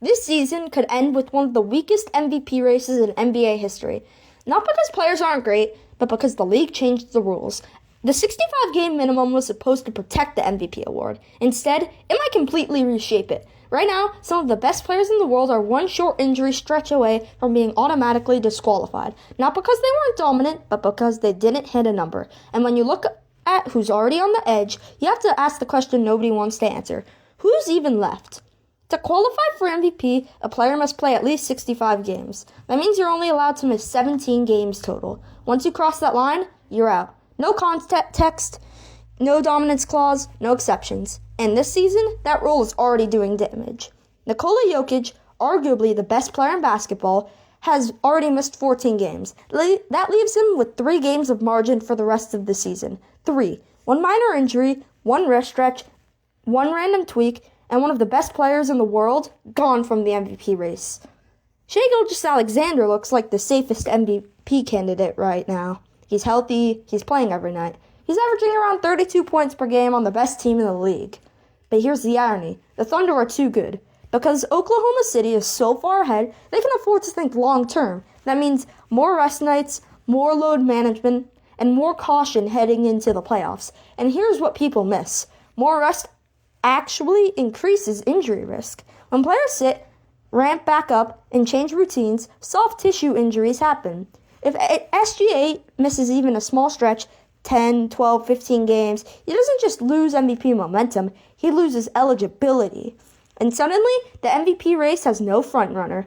This season could end with one of the weakest MVP races in NBA history. Not because players aren't great, but because the league changed the rules. The 65-game minimum was supposed to protect the MVP award. Instead, it might completely reshape it. Right now, some of the best players in the world are one short injury stretch away from being automatically disqualified. Not because they weren't dominant, but because they didn't hit a number. And when you look at who's already on the edge, you have to ask the question nobody wants to answer. Who's even left? To qualify for MVP, a player must play at least 65 games. That means you're only allowed to miss 17 games total. Once you cross that line, you're out. No context, no dominance clause, no exceptions. And this season, that rule is already doing damage. Nikola Jokic, arguably the best player in basketball, has already missed 14 games. That leaves him with 3 games of margin for the rest of the season. 3. 1 minor injury, 1 rest stretch, 1 random tweak, and one of the best players in the world gone from the MVP race. Shai Gilgeous-Alexander looks like the safest MVP candidate right now. He's healthy, he's playing every night. He's averaging around 32 points per game on the best team in the league. But here's the irony. The Thunder are too good. Because Oklahoma City is so far ahead, they can afford to think long term. That means more rest nights, more load management, and more caution heading into the playoffs. And here's what people miss. More rest actually increases injury risk. When players sit, ramp back up, and change routines, soft tissue injuries happen. If SGA misses even a small stretch, 10, 12, 15 games, he doesn't just lose MVP momentum, he loses eligibility. And suddenly, the MVP race has no frontrunner.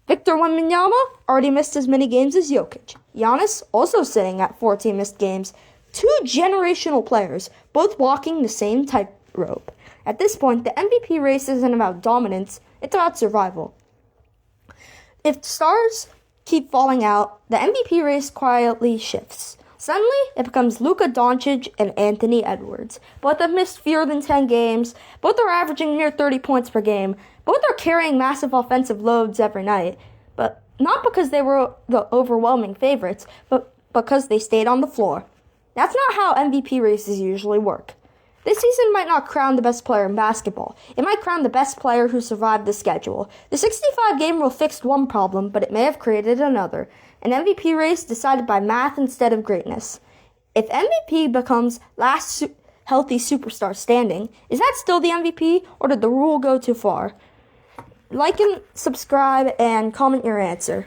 Victor Wembanyama already missed as many games as Jokic. Giannis also sitting at 14 missed games. 2 generational players, both walking the same tightrope. At this point, the MVP race isn't about dominance, it's about survival. If stars keep falling out, the MVP race quietly shifts. Suddenly, it becomes Luka Doncic and Anthony Edwards. Both have missed fewer than 10 games. Both are averaging near 30 points per game. Both are carrying massive offensive loads every night. But not because they were the overwhelming favorites, but because they stayed on the floor. That's not how MVP races usually work. This season might not crown the best player in basketball. It might crown the best player who survived the schedule. The 65-game rule fixed one problem, but it may have created another. An MVP race decided by math instead of greatness. If MVP becomes last healthy superstar standing, is that still the MVP, or did the rule go too far? Like and subscribe and comment your answer.